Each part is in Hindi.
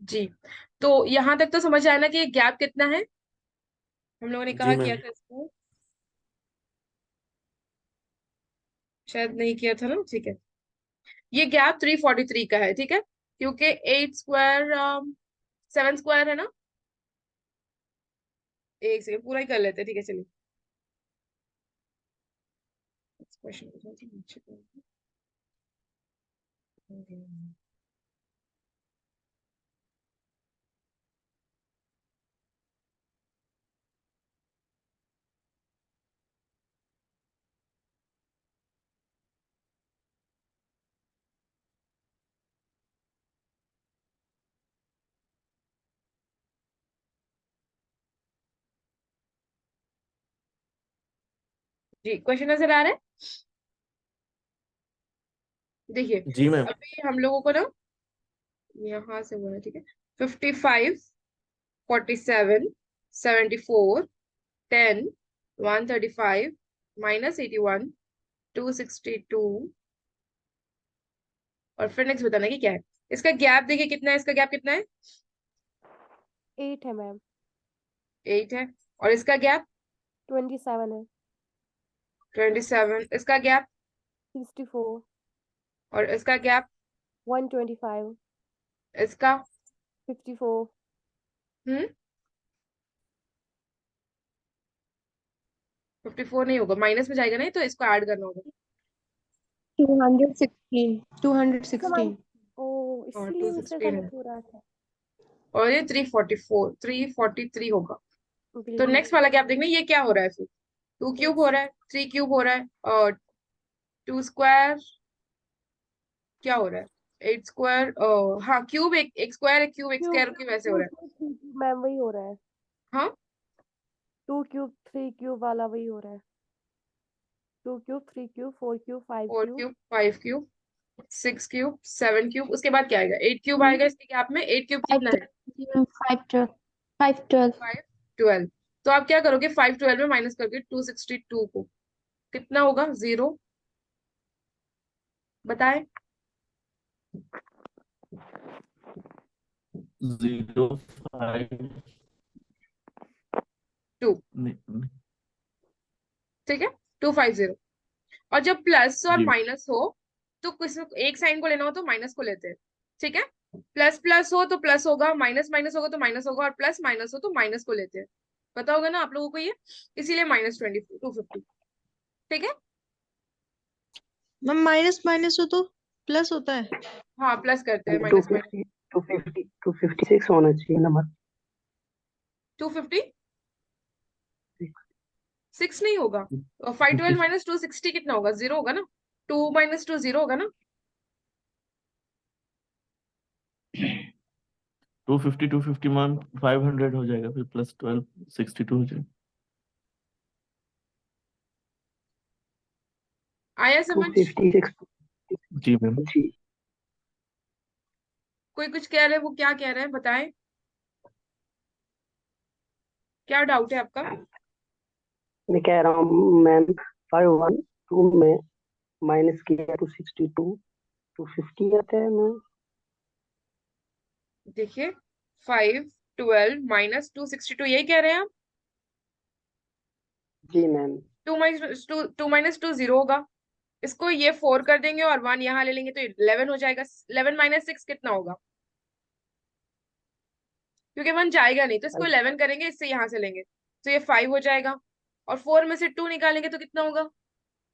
जी। तो यहाँ तक तो समझ आया ना कि गैप कितना है, हम लोगों ने जी कहा किया मैम। था इसको, शायद नहीं किया था ना, ठीक है। ये गैप 343 का है, ठीक है, क्योंकि 8 स्क्वायर 7 स्क्वायर है ना। एक सेकंड पूरा ही कर लेते हैं, ठीक है चलिए। क्वेश्चन जी, क्वेश्चन नजर आ रहा है। देखिए, जी मैम। अभी हम लोगों को ना यहाँ से हुआ है, ठीक है। 55, 47, 74, 10, 135, -81, 262, और फिर नेक्स्ट बताना कि क्या है। इसका गैप देखिए कितना है, इसका गैप कितना है? 8 है मैम। 8 है। और इसका गैप 27 है। 27, इसका गैप, 64। और इसका गैप, 125। इसका। 54। हम्म 54 नहीं होगा, माइनस में जाएगा नहीं, तो इसको ऐड करना होगा। 216 216। ओ, और इसलिए उसका 216 है, कनेक्ट हो रहा था। और ये 343 होगा। तो बिल्कुल। नेक्स्ट वाला गैप देखना, ये क्या हो रहा है फिर। 2 क्यूब हो रहा है, 3 क्यूब हो रहा है, और 2 स्क्वायर क्या हो रहा है, 8 स्क्वायर, हाँ क्यूब, एक स्क्वायर, एक क्यूब, एक क्यूब स्क्वायर की वैसे हो टू रहा है। क्यूब 3 क्यूब मैम, वही हो रहा है। हाँ, 2 क्यूब 3 क्यूब वाला वही हो रहा है। 2 cube 3 cube 4 cube 5 4 cube. Cube, 5 cube, 6 cube, 7 cube, उसके बाद क्या आएगा, 8 क्यूब आएगा इसके गैप में। 8 क्यूब कितना है? 512 512। 512। तो आप क्या करोगे, 512 में माइनस करके 262 को, कितना होगा, 0, बताएं। 05। 2, नहीं, नहीं। ठीक है, 250। और जब प्लस और जी। माइनस हो, तो किस एक साइन को लेना हो तो माइनस को लेते हैं, ठीक है। प्लस प्लस हो तो प्लस होगा, माइनस माइनस होगा तो माइनस होगा, और प्लस माइनस हो तो माइनस को लेते हैं। पता होगा ना आप लोगों को ये, इसीलिए -250, ठीक है। मैम माइनस माइनस हो तो प्लस होता है। हाँ, प्लस करते हैं, टू माइनस माइनस। फिफ्टी 256 होना चाहिए नंबर। 250, 6 नहीं होगा। 512 -260 कितना होगा, 0 होगा ना। 2 - 2 0 होगा ना। 250 मान 500 हो जाएगा, फिर +12 62 हो जाएगा। आया समझ? 256। जी मैम। जी। कोई कुछ कह रहे हैं, वो क्या कह रहे हैं बताएं, क्या डाउट है आपका? मैं कह रहा हूँ मैम, 512 में माइनस किया 262, 250 आता है मैम। देखिए, 512 -262, यही कह रहे हैं आप। जी मैम। 2 - 2 0 होगा। इसको ये 4 कर देंगे और 1 यहाँ ले लेंगे तो 11 हो जाएगा। 11 -6 कितना होगा, क्योंकि 1 जाएगा नहीं, तो इसको 11 करेंगे, इससे यहाँ से लेंगे तो ये 5 हो जाएगा। और 4 में से 2 निकालेंगे तो कितना होगा,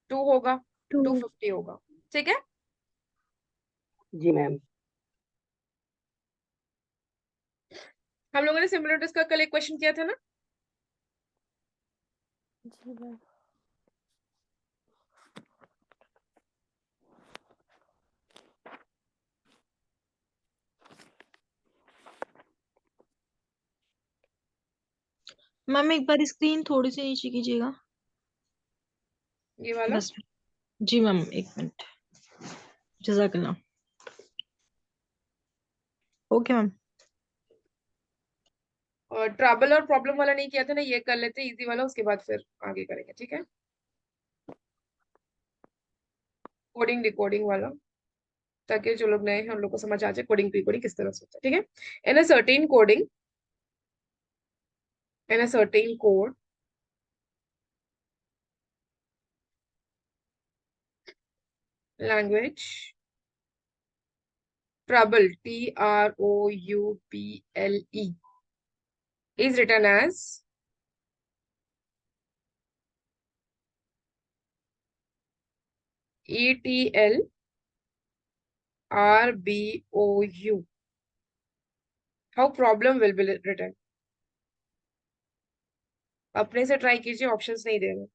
2 होगा। 2। 250 होगा, ठीक है। जी मैम। हम लोगों ने सिम्युलेटर्स का कल एक क्वेश्चन किया था ना। जी मैम। मैम एक बार स्क्रीन थोड़ी सी नीचे कीजिएगा। ये वाला। बस। जी मैम, एक मिनट। जजाकल्ला। Okay ma'am. और ट्रबल और प्रॉब्लम वाला नहीं किया था ना, ये कर लेते इजी वाला, उसके बाद फिर आगे करेंगे, ठीक है। कोडिंग डिकोडिंग वाला। ताकि जो लोग नए हैं उन लोग को समझ आ जाए कोडिंग प्री कोडिंग किस तरह से होता है, ठीक है। In a certain coding, in a certain code, language, trouble, trouble is written as ETLRBOU. How problem will be written? अपने से ट्राई कीजिए, ऑप्शंस नहीं दे रहे।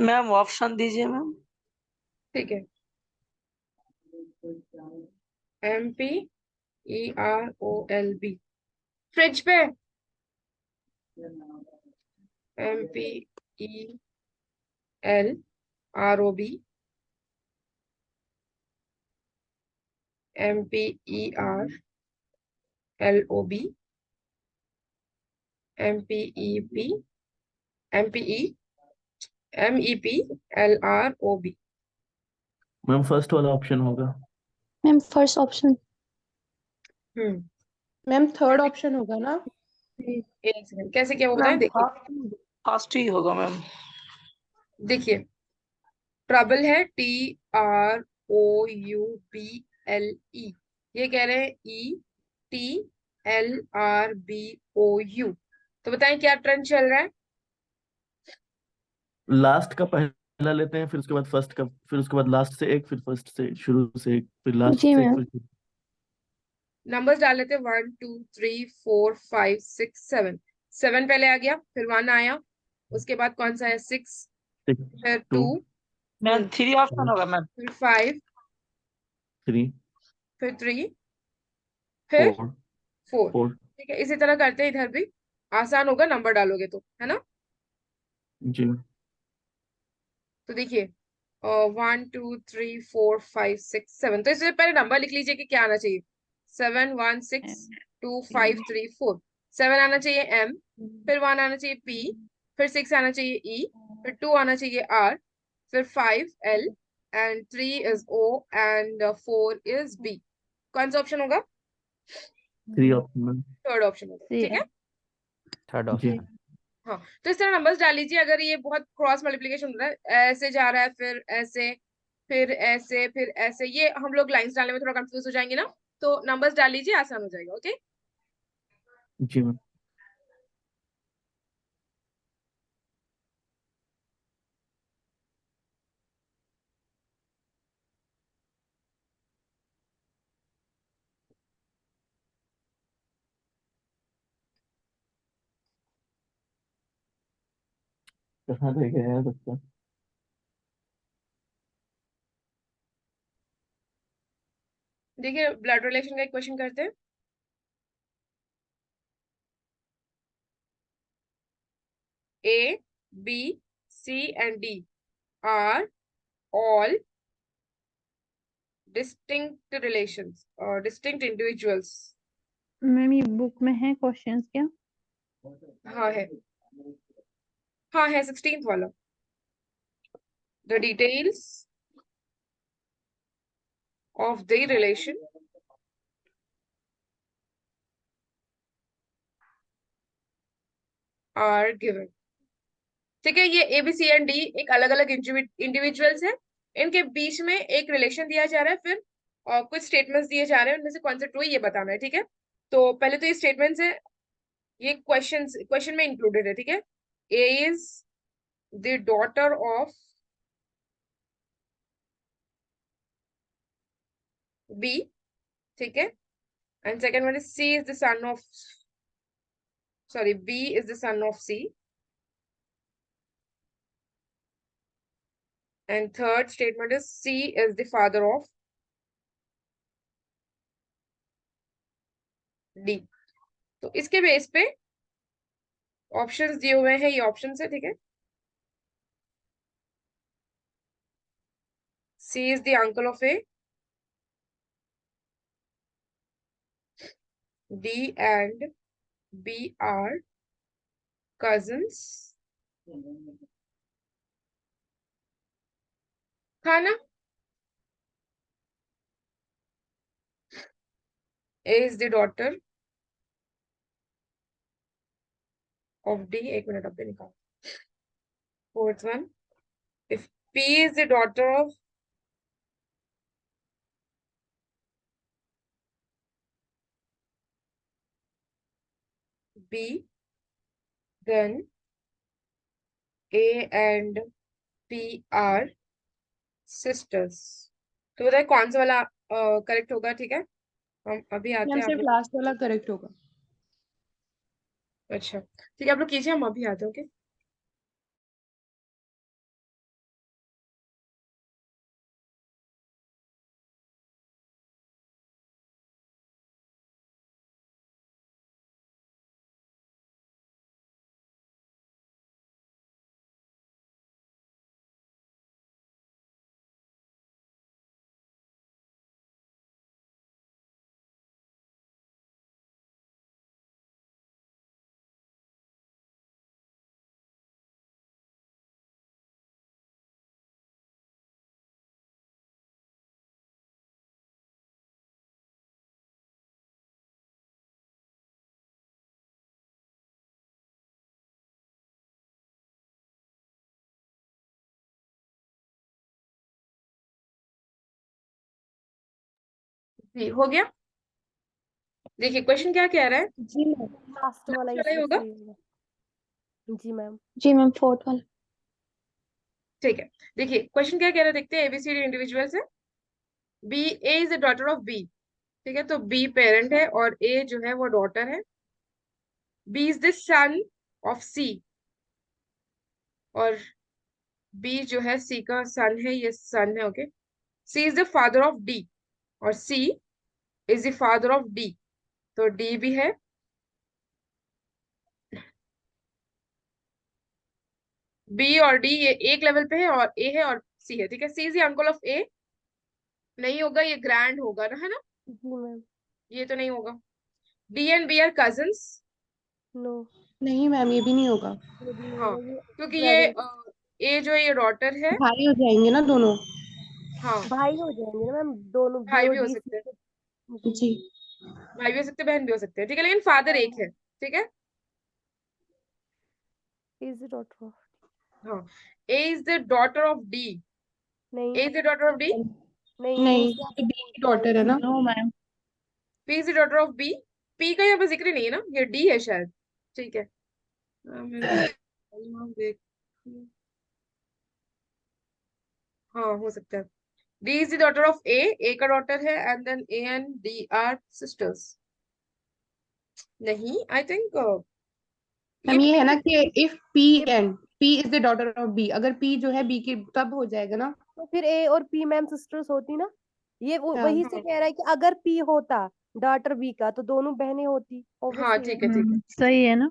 मैम ऑप्शन दीजिए मैम। ठीक है, MPEROLB, फ्रिज पे, MPELROB, MPERLOB, MPEP, MPE, MEPLROB। Ma'am first वाला ऑप्शन होगा। Ma'am first option. हम्म, मैम थर्ड ऑप्शन होगा ना? एक सेकंड, कैसे क्या वो बताएं, मैम देखिए। फर्स्ट ही होगा मैम। देखिए, ट्रबल है TROUBLE, ये कह रहे हैं ETLRBOU। तो बताएं क्या ट्रेंड चल रहा है। लास्ट का पहला लेते हैं, फिर उसके बाद फर्स्ट का, फिर उसके बाद लास्ट से एक, फिर फर्स्ट से शुरू से एक, फिर लास्ट जी से एक, मैम। फिर नंबर्स डाल लेते हैं, 1 2 3 4 5 6 7। 7 पहले आ गया, फिर 1 आया, उसके बाद कौन सा है, 6, 6 फिर 2, 2 मैम थ्री ऑप्शन होगा मैम। फिर 5, 3 फिर 3, फिर 4 4। 4। ठीक है, इसी तरह करते हैं इधर भी, आसान होगा नंबर डालोगे तो, है ना। जी तो देखिए, 1 2 3 4 5 6 7, तो इससे पहले नंबर लिख लीजिए कि क्या आना चाहिए। 7 1 6 2 5 3 4। 7 आना चाहिए M, फिर 1 आना चाहिए P, फिर 6 आना चाहिए E, फिर 2 आना चाहिए R, फिर 5 L, and 3 is O, and 4 is B। कौन सा ऑप्शन होगा, 3 ऑप्शन मैम। थर्ड ऑप्शन होगा, ठीक है। थर्ड जी ऑप्शन। हाँ, तो इस तरह नंबर्स डाल लीजिए। अगर ये बहुत क्रॉस मल्टीप्लिकेशन हो रहा है, ऐसे जा रहा है, फिर ऐसे, फिर ऐसे, फिर ऐसे, ये हम लोग लाइंस डालने में थोड़ा कंफ्यूज हो जाएंगे ना, तो नंबर्स डाल लीजिए, आसान हो जाएगा। ओके, जी मैम। कहाँ रह गया है बच्चा? देखिए, ब्लड रिलेशन का एक क्वेश्चन करते हैं। A, B, C and D are all distinct relations or distinct individuals। Ma'am ये बुक में है क्वेश्चंस क्या? हाँ है, हाँ है, 16th वाला। The details of the relation are given। ठीक है, ये ABCD एक अलग अलग इंडिविजुअल्स है, इनके बीच में एक रिलेशन दिया जा रहा है, फिर कुछ स्टेटमेंट्स दिए जा रहे हैं, उनमें से कौन सा ट्रू है ये बताना है। ठीक है, तो पहले तो ये स्टेटमेंट्स है, ये क्वेश्चन में इंक्लूडेड है। ठीक है, A is the daughter of B, ठीक है, and second one is C is the son of, sorry, B is the son of C, and third statement is C is the father of D. तो इसके बेस पे ऑप्शंस दिए हुए हैं, ये ऑप्शंस है, ठीक है। C is the uncle of A, D and B are cousins, खाना। A is the daughter of D, एक मिनट अब निकाल। Fourth one, if P is the daughter of B, then A and P are sisters। तो बताए कौन सा वाला करेक्ट होगा, ठीक है। हम अभी आते मैम हैं, आप सिर्फ लोग। लास्ट वाला करेक्ट होगा। अच्छा ठीक है, आप लोग कीजिए, हम अभी आते हैं, ओके। जी हो गया। देखिए क्वेश्चन क्या कह रहा है, जी मैम, लास्ट वाला ही वाला ही सिर्फ होगा। सही होगा। जी मैम। जी मैम, फोर्थ वाला। ठीक है, देखिए क्वेश्चन क्या कह रहा है, देखते हैं। एबीसीडी इंडिविजुअल्स है। B, A is the daughter of B, ठीक है। तो बी पेरेंट है और ए जो है वो डॉटर है। B is the son of C, और बी जो है सी का सन है, ये सन है, okay. C is the father of D, और C is the father of D, तो डी भी है। बी और डी ये एक लेवल पे है, और ए है और सी है, ठीक है। C is the uncle of A, नहीं होगा, ये ग्रैंड होगा ना, है ना। जी मैम। ये तो नहीं होगा। D and B are cousins, no, नहीं मैम ये भी नहीं होगा। ये भी नहीं हाँ, होगा, ये क्योंकि ये ब्रदर ए जो है ये डॉटर है। भाई हो जाएंगे ना दोनों। हाँ, भाई हो जाएंगे ना मैम, दोनों बी भाई और भी हो डी सकते हैं, जी। जी। भाई भी हो सकते हैं, बहन भी हो सकते हैं, ठीक है, लेकिन फादर एक है, ठीक है। इज डॉटर ऑफ, हाँ, A is the daughter of D, नहीं A is the daughter of D, नहीं, नहीं मीन्स तो बी की डॉटर है ना। No ma'am. P is the daughter of B. P का यहाँ पर जिक्र नहीं है ना, ये डी है शायद, ठीक है। हाँ हो सकता है। D is the daughter of A, A का डॉटर है, and then A and D are sisters. नहीं, आई थिंक मैम ये है ना कि if P and P is the daughter of B, अगर पी जो है बी की तब हो जाएगा ना। तो फिर ए और पी मैम सिस्टर्स होती ना। ये हाँ। वही से कह रहा है कि अगर पी होता डॉटर बी का तो दोनों बहनें होती, हाँ ऑब्वियसली ठीक है, ठीक है। सही है ना।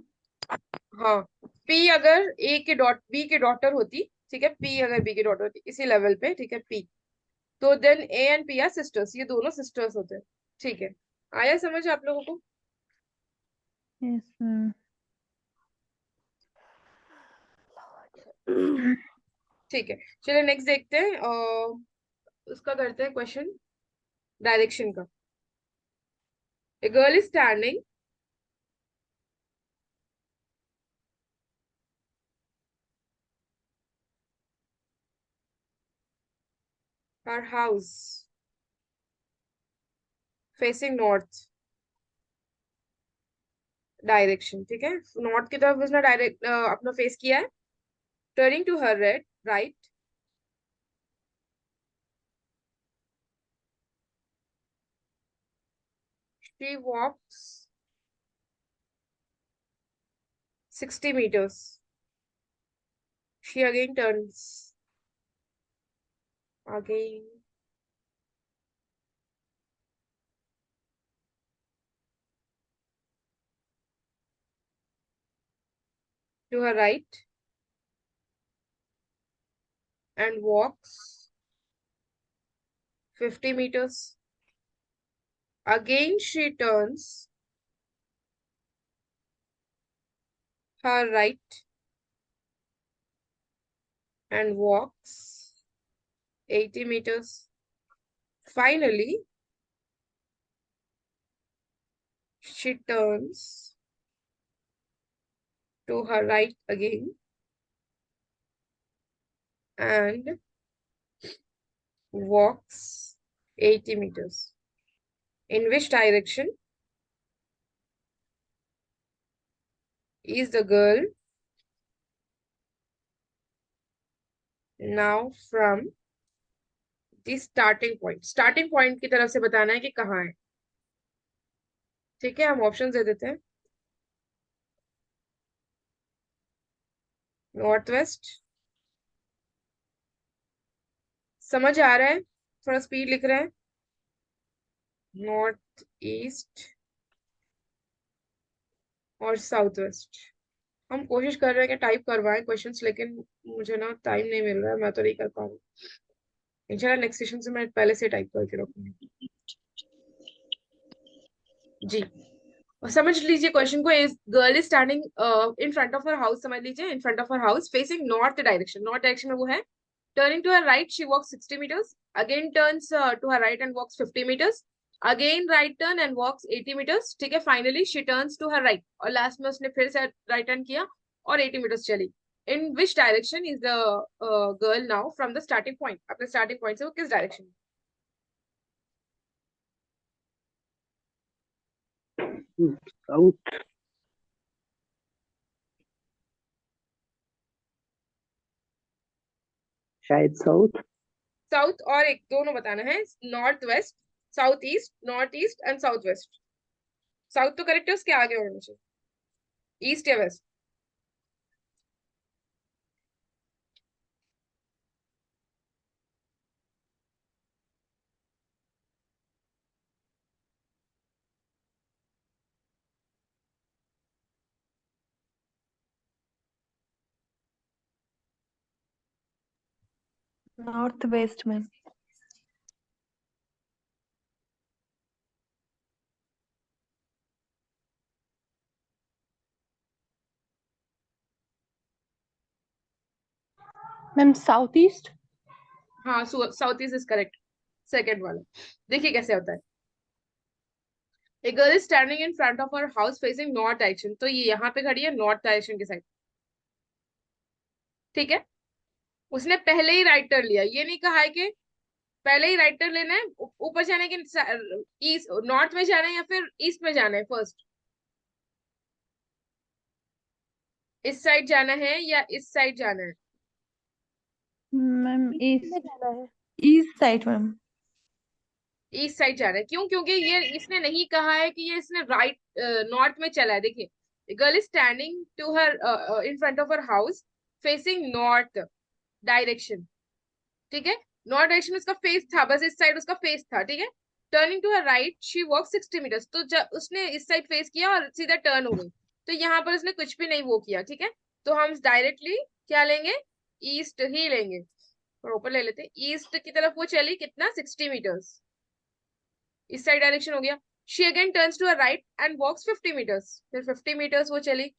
हाँ, पी अगर ए के बी के डॉटर होती, ठीक है, पी अगर बी की डॉटर होती इसी लेवल पे, ठीक है, पी, तो then A and P are sisters, ये दोनों सिस्टर्स होते हैं, ठीक है। आया समझ आप लोगों को। Yes ma'am. ठीक है, चलिए नेक्स्ट देखते हैं। उसका करते हैं क्वेश्चन, डायरेक्शन का। A girl is standing her house facing north direction, ठीक है। नॉर्थ की तरफ उसने डायरेक्ट अपना फेस किया है। Turning to her right, she walks 60 meters. She again turns. Again. to her right and walks 50 meters. Again, she turns her right and walks 80 meters. Finally, she turns to her right again and walks 80 meters. In which direction is the girl now from the starting point? Starting point की तरफ से बताना है कि कहाँ है। ठीक है, हम ऑप्शन दे देते हैं। नॉर्थ वेस्ट, समझ आ रहा है? थोड़ा स्पीड लिख रहे हैं। नॉर्थ ईस्ट और साउथ वेस्ट। हम कोशिश कर रहे हैं कि टाइप करवाएं क्वेश्चंस, लेकिन मुझे ना टाइम नहीं मिल रहा है, मैं तो नहीं कर पा रही। इंशाल्लाह नेक्स्ट सेशन से मैं पहले से टाइप करके रखूंगी। जी, और समझ लीजिए क्वेश्चन को। Is girl is standing in front of her house, समझ लीजिए in front of her house facing north direction. North direction में वो है। Turning to her right she walks 60 meters. Again turns to her right and walks 50 meters. Again right turn and walks 80 meters. ठीक है, finally she turns to her right, और लास्ट में उसने फिर से राइट टर्न किया और 80 meters चली। In which direction is the girl now from the starting point? अपने स्टार्टिंग पॉइंट से वो किस डायरेक्शन में? साउथ, शायद साउथ। साउथ और एक दोनों बताना है। North west, south east, north east and south west. South तो करेक्ट है, उसके आगे होना चाहिए। ईस्ट या वेस्ट? नॉर्थ वेस्ट में। Ma'am south east. हाँ, south east is correct, second वाला। देखिए कैसे होता है। A girl is standing in front of her house facing north direction. तो ये यहाँ पे खड़ी है नॉर्थ डायरेक्शन के साइड। ठीक है, उसने पहले ही राइट टर्न लिया। ये नहीं कहा है कि पहले ही राइट टर्न लेना है, ऊपर जाने के ईस्ट नॉर्थ में जाना है या फिर ईस्ट में जाना है। फर्स्ट इस साइड जाना है या इस साइड जाना है? मैम में ईस्ट, जाना है। East side ma'am. East side जा रहा है। क्यों? क्योंकि ये इसने नहीं कहा है कि ये इसने राइट नॉर्थ में चला है। देखिए, girl is standing to her in front of her house facing north direction. ठीक है, नॉर्थ डायरेक्शन में उसका फेस था, बस इस साइड उसका फेस था। ठीक है, turning to her right she walk 60 meters। तो जब उसने इस साइड फेस किया और सीधा टर्न हो गई, तो यहाँ पर उसने कुछ भी नहीं वो किया। ठीक है, तो हम डायरेक्टली क्या लेंगे? ईस्ट ही लेंगे। और ऊपर ले लेते, ईस्ट की तरफ वो चली कितना? 60 meters। इस साइड डायरेक्शन हो गया। She again turns to her right and walks 50 meters। फिर 50 meters वो चली।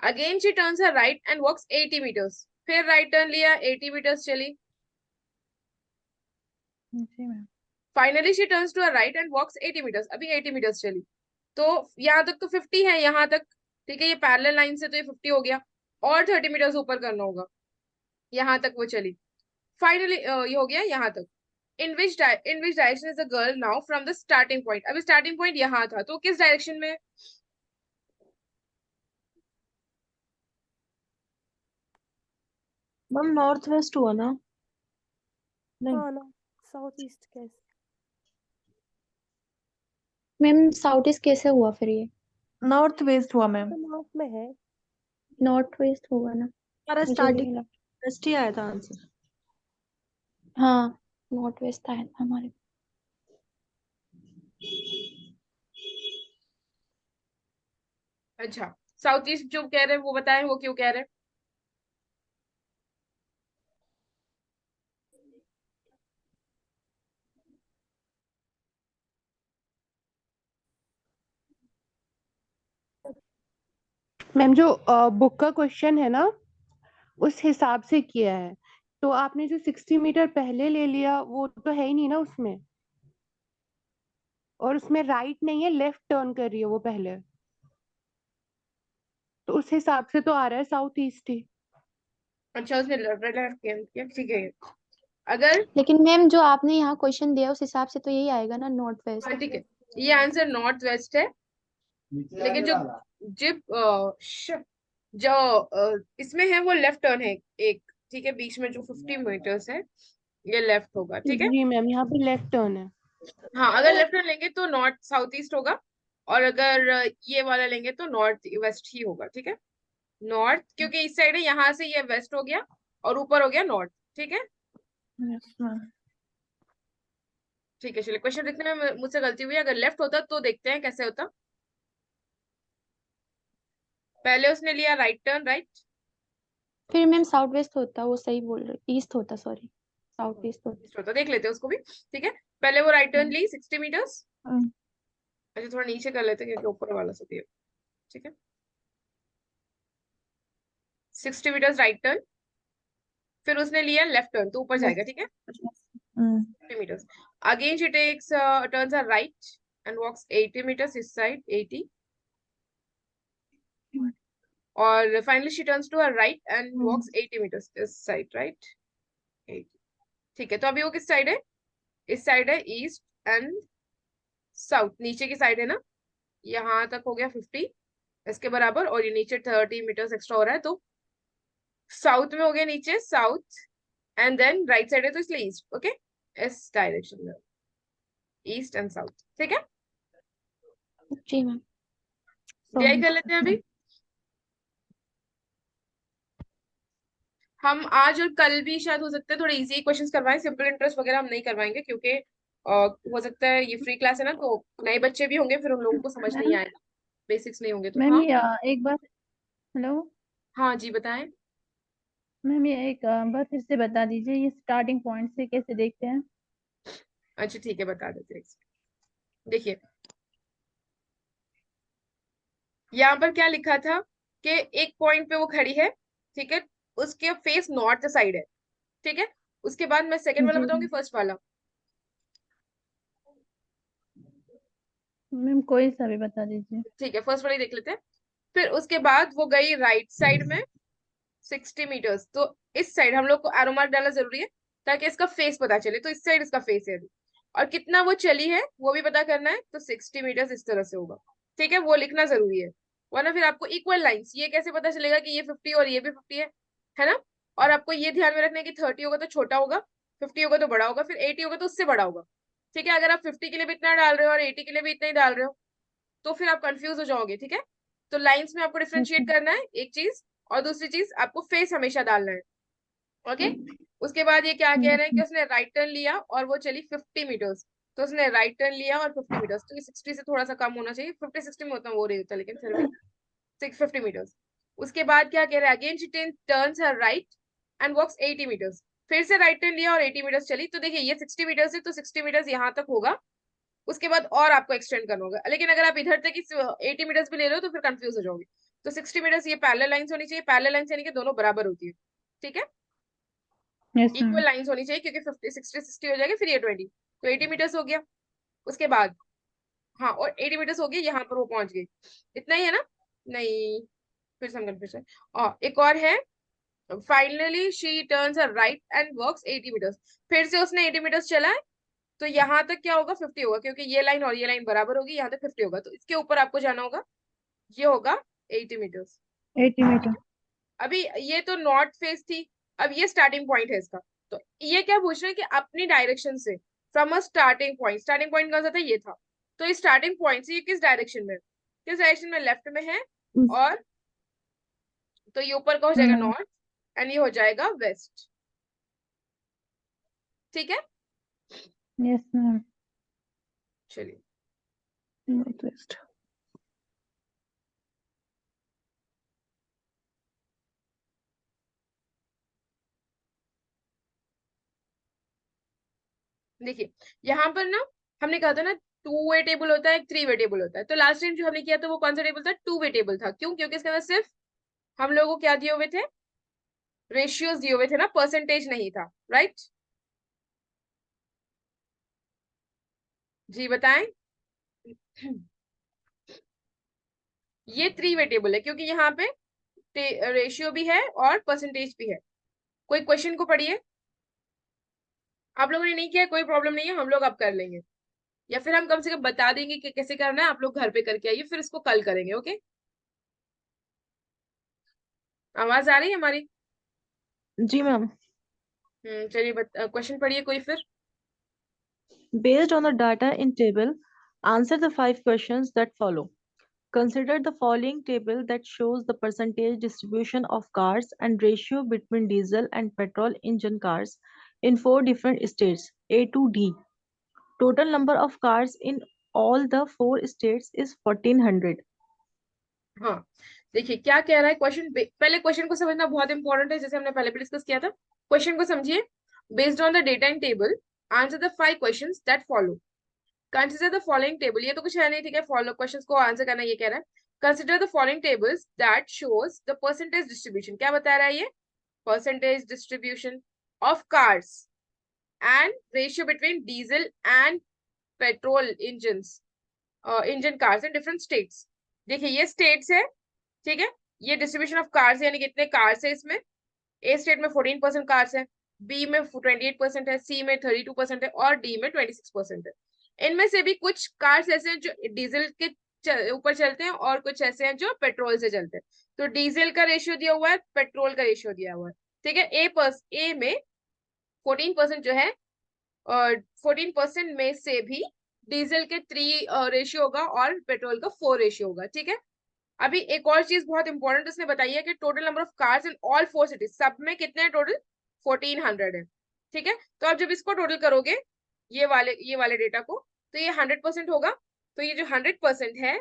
Again she turns her right and walks 80 meters। फिर राइट टर्न लिया, 80 meters चली। जी ma'am. Finally she turns to her right and walks 80 meters। अभी 80 meters चली। तो यहाँ तक तो 50 है, यहाँ तक। ठीक है, ये पैरेलल लाइन से तो ये 50 हो गया, और 30 meters ऊपर करना होगा। यहाँ तक वो चली। फाइनली ये हो गया यहाँ तक। In which direction is the girl now from the starting point? अभी स्टार्टिंग पॉइंट यहाँ था, तो किस डायरेक्शन में? मैम नॉर्थ वेस्ट हुआ ना? नहीं। हाँ ना, साउथ ईस्ट कैसे? मैम साउथ ईस्ट कैसे हुआ फिर ये? नॉर्थ वेस्ट हुआ मैम। तो नॉर्थ में है। नॉर्थ वेस्ट होगा ना, हमारा मुझे भी स्टार्टिंग नहीं लगता। वेस्ट ही आया था आंसर। हाँ, नॉर्थ वेस्ट था हमारे। अच्छा, साउथ ईस्ट जो कह रहे हैं वो बताएं, वो क्यों कह रहे हैं? मैम जो बुक का क्वेश्चन है ना उस हिसाब से किया है, तो आपने जो 60 मीटर पहले ले लिया वो तो है ही नहीं ना उसमें, और उसमें राइट नहीं है, लेफ्ट टर्न कर रही है वो पहले, तो उस हिसाब से तो आ रहा है साउथ ईस्ट ही। अच्छा, उसने लेफ्ट किया, ठीक है। अगर लेकिन मैम जो आपने यहाँ क्वेश्चन दिया उस हिसाब से तो यही आएगा ना, नॉर्थ वेस्ट। हाँ ठीक है, ये आंसर नॉर्थ वेस्ट है, लेकिन जो जिप जो इसमें है वो लेफ्ट टर्न है एक, ठीक है, बीच में जो 50 मीटर्स है ये लेफ्ट होगा, ठीक है। जी मैम, यहाँ पे लेफ्ट टर्न है। हाँ, अगर लेफ्ट टर्न लेंगे तो नॉर्थ साउथ ईस्ट होगा, और अगर ये वाला लेंगे तो नॉर्थ वेस्ट ही होगा, ठीक है। नॉर्थ क्योंकि इस साइड है, यहाँ से ये वेस्ट हो गया और ऊपर हो गया नॉर्थ, ठीक है। Yes ma'am. ठीक है, चलिए क्वेश्चन लिखने में मुझसे गलती हुई, अगर लेफ्ट होता तो देखते हैं कैसे होता। पहले उसने लिया राइट टर्न, राइट। फिर मैम साउथ वेस्ट होता, वो सही बोल रहे, ईस्ट होता, सॉरी साउथ ईस्ट होता। होता देख लेते हैं उसको भी, ठीक है। पहले वो राइट टर्न ली 60 मीटर्स। हम्म, अच्छा, थोड़ा नीचे कर लेते हैं क्योंकि ऊपर वाला सब ये, ठीक है। 60 मीटर्स राइट टर्न, फिर उसने लिया लेफ्ट टर्न तो ऊपर जाएगा, ठीक है। Hmm, 50 meters again she takes turns are right and walks 80 meters इस साइड 80, और finally she turns to her right and walks 80 meters इस साइड, राइट 80। ठीक है, तो अभी वो किस साइड है? इस साइड है, ईस्ट एंड साउथ, नीचे की साइड है ना, यहाँ तक हो गया 50 इसके बराबर, और ये नीचे 30 मीटर्स एक्स्ट्रा हो रहा है, तो साउथ में हो गया नीचे south, and then right side है तो इसलिए ईस्ट, ओके, इस डायरेक्शन में ईस्ट एंड साउथ, ठीक है। जी मैम। डीआई कर लेते हैं अभी हम, आज और कल भी शायद हो सकता है थोड़े इजी क्वेश्चंस करवाएं, सिंपल इंटरेस्ट वगैरह हम नहीं करवाएंगे क्योंकि हो सकता है ये फ्री क्लास है ना, तो नए बच्चे भी होंगे, फिर उन लोगों को समझ नहीं मैम आएगा, बेसिक्स नहीं होंगे तो। मैम हाँ ये एक बार, हेलो हाँ जी बताएं। मैम, ये एक बार फिर से बता दीजिए, ये स्टार्टिंग पॉइंट से कैसे देखते हैं? अच्छा ठीक है, बता देते हैं। देखिए यहाँ पर क्या लिखा था कि एक पॉइंट पे वो खड़ी है, ठीक है, उसके फेस नॉर्थ साइड है, ठीक है। उसके बाद मैं सेकंड वाला जी बताऊंगी, फर्स्ट वाला। मैम, कोई सा भी बता दीजिए। ठीक है, फर्स्ट वाला ही देख लेते हैं। फिर उसके बाद वो गई राइट साइड में 60 मीटर्स, तो इस साइड हम लोग को एरो मार्क डालना जरूरी है ताकि इसका फेस पता चले, तो इस साइड इसका फेस है अभी, और कितना वो चली है वो भी पता करना है, तो 60 मीटर्स इस तरह से होगा, ठीक है, वो लिखना जरूरी है, वरना फिर आपको इक्वल लाइंस ये कैसे पता चलेगा कि ये 50 और ये भी 50 है ना। और आपको ये ध्यान में रखना है कि 30 होगा तो छोटा होगा, 50 होगा तो बड़ा होगा, फिर 80 होगा तो उससे बड़ा होगा, ठीक है। अगर आप 50 के लिए भी इतना डाल रहे हो और 80 के लिए भी इतना ही डाल रहे हो तो फिर आप कंफ्यूज हो जाओगे, ठीक है। तो लाइंस में आपको डिफरेंशिएट करना है एक चीज, और दूसरी चीज आपको फेस हमेशा डालना है, ओके। उसके बाद ये क्या कह रहे हैं कि उसने राइट टर्न लिया और वो चली 50 मीटर्स, तो उसने राइट टर्न लिया और 50 मीटर्स, तो ये 60 से थोड़ा सा कम होना चाहिए, 50-60 में उतना वो नहीं होता, लेकिन फिर भी 650 मीटर्स। उसके बाद क्या कह रहा है, again she turns her right and walks 80 meters, फिर से राइट टर्न लिया और 80 मीटर्स चली, तो देखिए ये 60 मीटर्स है तो 60 मीटर्स यहाँ तक होगा, उसके बाद और आपको एक्सटेंड करना होगा, लेकिन अगर आप इधर तक 80 मीटर्स भी ले रहे हो तो फिर कंफ्यूज हो जाओगे। तो 60 मीटर्स ये पैरेलल लाइंस होनी चाहिए, पैरेलल लाइंस यानी कि दोनों बराबर होती है, ठीक है, यस इक्वल मैम। लाइंस होनी चाहिए, क्योंकि 50 60 60 हो जाएगी, फिर ये 20, तो 80 मीटर्स हो गया। उसके बाद हाँ, और 80 मीटर्स हो गई, यहाँ पर वो पहुंच गई, इतना ही है ना। नहीं, फिर से हम कंफ्यूज है, और एक और है, finally she turns her right and works 80 meters, फिर से उसने 80 मीटर्स चला है, तो यहाँ तक क्या होगा 50 होगा, क्योंकि ये लाइन और ये लाइन बराबर होगी, यहाँ तक 50 होगा, तो इसके ऊपर आपको जाना होगा, ये होगा 80 मीटर्स, 80 ठीक मीटर। है। अभी ये तो नॉर्थ फेस थी, अब ये स्टार्टिंग पॉइंट है इसका, तो ये क्या पूछ रहे हैं कि अपनी डायरेक्शन से फ्रॉम अ स्टार्टिंग पॉइंट कौन सा था, ये था, तो इस स्टार्टिंग पॉइंट से ये किस डायरेक्शन में, लेफ्ट में है, और तो ये ऊपर का हो जाएगा नॉर्थ एंड ये हो जाएगा वेस्ट, ठीक है। Yes ma'am. चलिए नॉर्थ वेस्ट। देखिए यहाँ पर ना हमने कहा था ना 2 वे टेबल होता है, एक 3 वे टेबल होता है। तो लास्ट टाइम जो हमने किया था वो कौन सा टेबल था? 2 वे टेबल था। क्यों? क्योंकि इसके अंदर सिर्फ हम लोगों को क्या दिए हुए थे? रेशियोज दिए हुए थे ना, परसेंटेज नहीं था। राइट जी, बताएं। ये 3 वे टेबल है क्योंकि यहाँ पे रेशियो भी है और परसेंटेज भी है। कोई क्वेश्चन को पढ़िए। आप लोगों ने नहीं किया, कोई प्रॉब्लम नहीं है, हम लोग अब कर लेंगे, या फिर हम कम से कम बता देंगे कि कैसे करना है। आप लोग घर पे करके आइए, फिर इसको कल करेंगे। ओके, आवाज आ रही है हमारी? जी मैम। चलिए क्वेश्चन पढ़िए कोई फिर। Based on the data in table, answer the 5 questions that follow. Consider the following table that shows the percentage distribution of cars and ratio between diesel and petrol engine cars in 4 different states A to D. Total number of cars in all the 4 states is 1400. हाँ, देखिए क्या कह रहा है क्वेश्चन। पहले क्वेश्चन को समझना बहुत इंपॉर्टेंट है, जैसे हमने पहले भी डिस्कस किया था। क्वेश्चन को समझिए। Based on the data in table, answer the 5 questions that follow. Consider the following table, ये तो कुछ है नहीं, ठीक है। फॉलो क्वेश्चंस को आंसर करना, ये कह रहा है। Consider the following tables that shows the percentage distribution. क्या बता रहा है ये? Percentage distribution of cars and ratio between diesel and petrol engine cars in different states. देखिए ये स्टेट्स है, ठीक है। ये डिस्ट्रीब्यूशन ऑफ कार्स यानी कितने कार्स है इसमें। ए स्टेट में 14% कार्स है, बी में 28% है, सी में 32% है और डी में 26% है। इनमें से भी कुछ कार्स ऐसे हैं जो डीजल के ऊपर चलते हैं और कुछ ऐसे हैं जो पेट्रोल से चलते हैं। तो डीजल का रेशियो दिया हुआ है, पेट्रोल का रेशियो दिया हुआ है, ठीक है। ए में 14% जो है, और 14% में से भी डीजल के 3 रेशियो होगा और पेट्रोल का 4 रेशियो होगा, ठीक है। अभी एक और चीज बहुत इंपॉर्टेंट उसने बताई है कि total number of cars in all 4 cities, सब में कितने हैं टोटल? 1400 है, ठीक है। तो आप जब इसको टोटल करोगे ये वाले डेटा को, तो ये 100% होगा। तो ये जो 100% है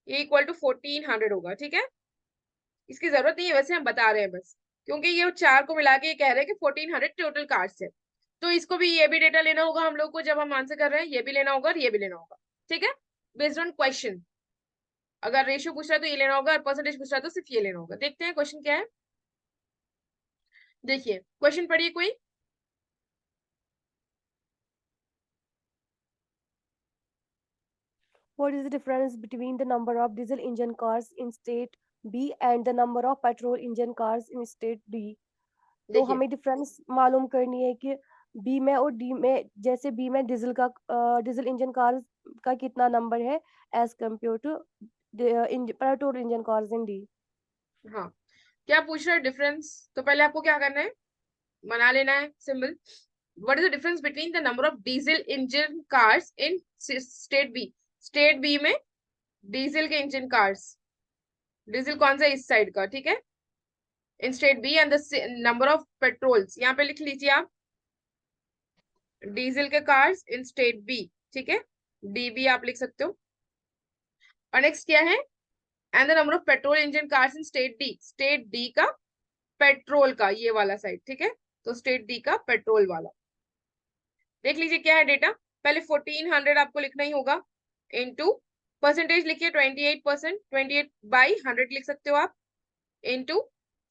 ये इक्वल टू 1400 होगा, ठीक है। इसकी जरूरत नहीं है वैसे, हम बता रहे हैं बस, क्योंकि ये 4 को मिला के ये कह रहे हैं कि 1400 टोटल कार्स है। तो इसको भी, ये भी डेटा लेना होगा हम लोग को जब हम आंसर कर रहे हैं, ये भी लेना होगा और ये भी लेना होगा, ठीक है। बेस्ड ऑन क्वेश्चन, अगर रेशियो पूछ रहा है तो ये लेना होगा, और परसेंटेज पूछ रहा है तो सिर्फ ये लेना होगा। देखते हैं क्वेश्चन क्या है। देखिए क्वेश्चन पढ़िए कोई। What is the difference between the number of diesel engine cars in state B and the number of petrol engine cars in state D? तो देखिए हमें डिफरेंस मालूम करनी है कि बी में और डी में, जैसे बी में डीजल इंजन कार्स का कितना नंबर है as compare to petrol engine cars in D. हाँ, क्या पूछ रहा है डिफरेंस? तो पहले आपको क्या करना है, बना लेना है symbol. What is the difference between the number of diesel engine cars in state B? State B में डीजल के इंजन कार्स, डीजल कौन सा इस साइड का, ठीक है, in state B, and the number of petrols, यहाँ पे लिख लीजिए आप, डीजल के कार्स इन स्टेट बी, ठीक है, डी बी आप लिख सकते हो। और नेक्स्ट क्या है? And the number of petrol engine cars in state D का पेट्रोल का ये वाला साइड, ठीक है। तो स्टेट डी का पेट्रोल वाला, देख लीजिए क्या है डेटा। पहले 1400 आपको लिखना ही होगा, इनटू परसेंटेज लिखिए 28%, 28 बाई 100 लिख सकते हो आप, इनटू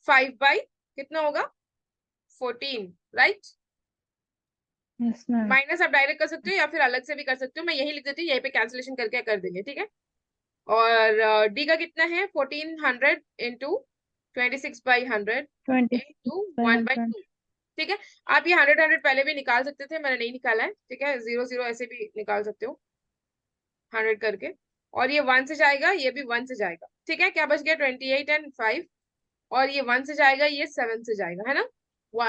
5 बाई कितना होगा? 14, राइट। Yes ma'am. माइनस आप डायरेक्ट कर सकते हो या फिर अलग से भी कर सकते हो, मैं यही लिख देती हूँ, यहीं पे कैंसिलेशन करके कर देंगे, ठीक है। और डी का कितना है? 1400 इंटू 26/100 20 इंटू by 1/2, ठीक है। आप ये 100 पहले भी निकाल सकते थे, मैंने नहीं निकाला है, ठीक है। 0 0 ऐसे भी निकाल सकते हो 100 करके, और ये 1 से जाएगा, ये भी 1 से जाएगा, ठीक है। क्या बच गया? 28 एंड 5, और ये 1 से जाएगा, ये 7 से जाएगा, है ना।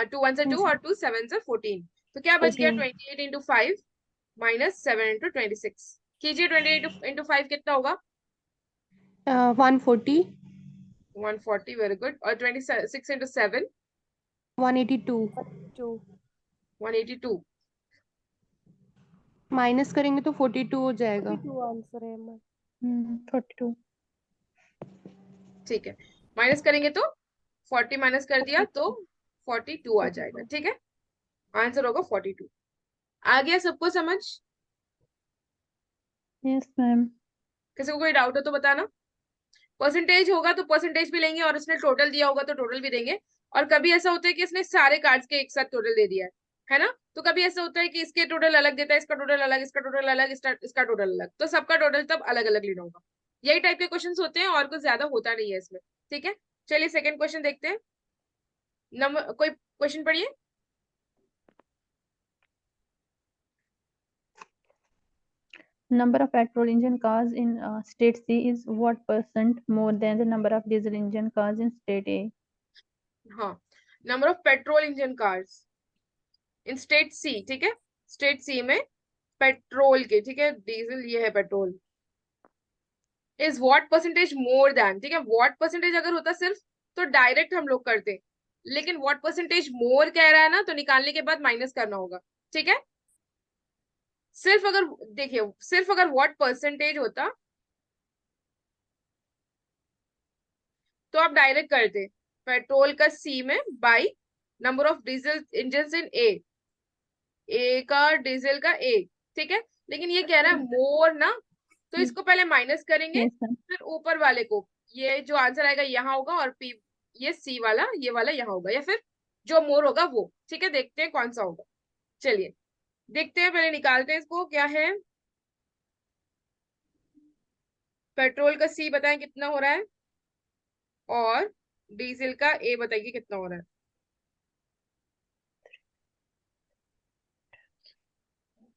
2 1 से 2 और 2 7 से 14। तो क्या बच गया? 28 इंटू 5 माइनस 7 इंटू 26। कीजिए 28 इंटू 5 कितना होगा? 140 140, वेरी गुड। और 26 इंटू 7 182 टू 182। माइनस करेंगे तो 42 हो जाएगा। 42 आंसर है मैं। 42। ठीक है, माइनस करेंगे तो 40 माइनस कर दिया तो 42 आ जाएगा, ठीक है। आंसर होगा 42। आ गया सबको समझ? Yes ma'am. किसी को कोई डाउट हो तो बताना। परसेंटेज होगा तो परसेंटेज भी लेंगे, और इसने टोटल दिया होगा तो टोटल भी देंगे। और कभी ऐसा होता है कि इसने सारे कार्ड्स के एक साथ टोटल दे दिया है ना, तो कभी ऐसा होता है कि इसके टोटल अलग देता है, इसका टोटल अलग, इसका टोटल अलग, इसका टोटल अलग, तो सबका टोटल तब अलग अलग लेना होगा। यही टाइप के क्वेश्चंस होते हैं, और कुछ ज्यादा होता नहीं है इसमें। ठीक है, चलिए सेकंड क्वेश्चन देखते हैं। नंबर कोई क्वेश्चन पढ़िए। Number of petrol engine cars in state C is what percent more than the number of diesel engine cars in state A? हाँ, number of petrol engine cars in state C, ठीक है, स्टेट सी में पेट्रोल के, ठीक है, डीजल ये है petrol, is what percentage more than, ठीक है, व्हाट परसेंटेज अगर होता सिर्फ तो डायरेक्ट हम लोग करते, लेकिन व्हाट परसेंटेज मोर कह रहा है ना, तो निकालने के बाद माइनस करना होगा। ठीक है, सिर्फ अगर देखिए, सिर्फ अगर व्हाट परसेंटेज होता तो आप डायरेक्ट करते पेट्रोल का सी में by number of diesel engine in A, A का डीजल का ए, ठीक है, लेकिन ये कह रहा है मोर ना, तो इसको पहले माइनस करेंगे, Yes ma'am. फिर ऊपर वाले को, ये जो आंसर आएगा यहाँ होगा, और पी ये सी वाला ये वाला यहाँ होगा, या फिर जो मोर होगा वो। ठीक है, देखते हैं कौन सा होगा। चलिए देखते हैं, पहले निकालते हैं इसको, क्या है पेट्रोल का सी बताएं कितना हो रहा है, और डीजल का ए बताइए कितना हो रहा है।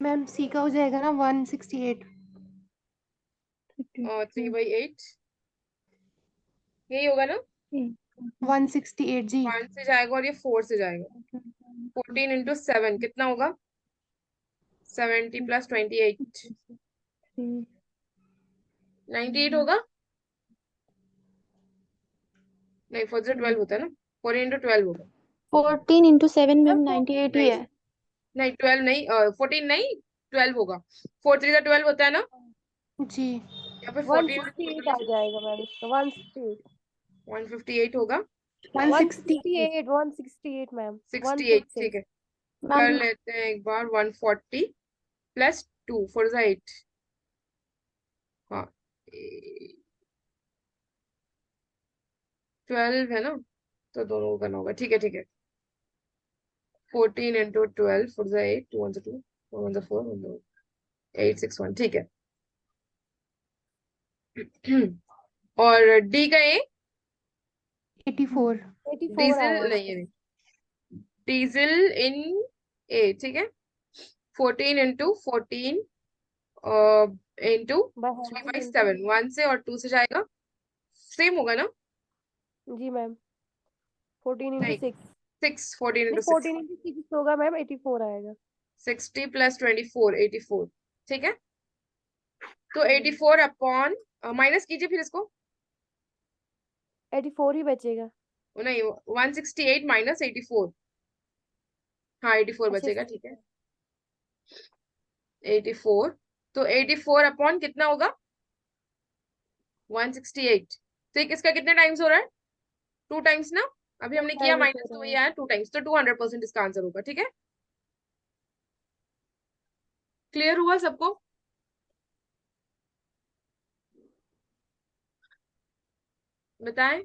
मैम सी का हो जाएगा ना 168। और 3/8 यही होगा ना, 168 जी। 1 से जाएगा और ये 4 से जाएगा, 14 इंटू 7 कितना होगा, 70 प्लस 28 98 होगा। नहीं 4 से 12 होता है ना, 14 इंटू 12 होगा। 14 into 7 मैम 98 ही नहीं है। नहीं 12 नहीं, 14 नहीं 12 होगा, 4 3 12 होता है ना, जी या फिर 14 168 आ जाएगा मैम इसका, 168 158 होगा, 168। 168 मैम, 68 ठीक है, कर मैम लेते हैं एक बार, 140 प्लस 2 4 से 8, हाँ 12 है ना, तो दोनों को करना होगा। ठीक है ठीक है, 14 इंटू 12 4 से 8 2 1 से 2 4 1 से 4 8 6 1 ठीक है। और डी का ए 84। 84 डीजल आया नहीं है, डीजल इन ए, ठीक है, 14 इंटू 14 इंटू बाय 3/7 1 से और 2 से जाएगा, सेम होगा ना, जी मैम, 14 इंटू नहीं 6, 6 14 इंटू 6 14 इंटू 6 होगा मैम, 84 आएगा। 60 प्लस 24 84 ठीक है, तो 84 अपॉन माइनस कीजिए फिर इसको, 84 ही बचेगा। नहीं 168 माइनस 84, हाँ 84 अच्छा बचेगा, ठीक है 84, तो 84 अपॉन कितना होगा 168, तो इसका कितने टाइम्स हो रहा है, 2 टाइम्स ना, अभी हमने किया टाइम्स हो माइनस, तो रहा ये है। आया 2 टाइम्स, तो 200% इसका आंसर होगा। ठीक है, क्लियर हुआ सबको? बताएं।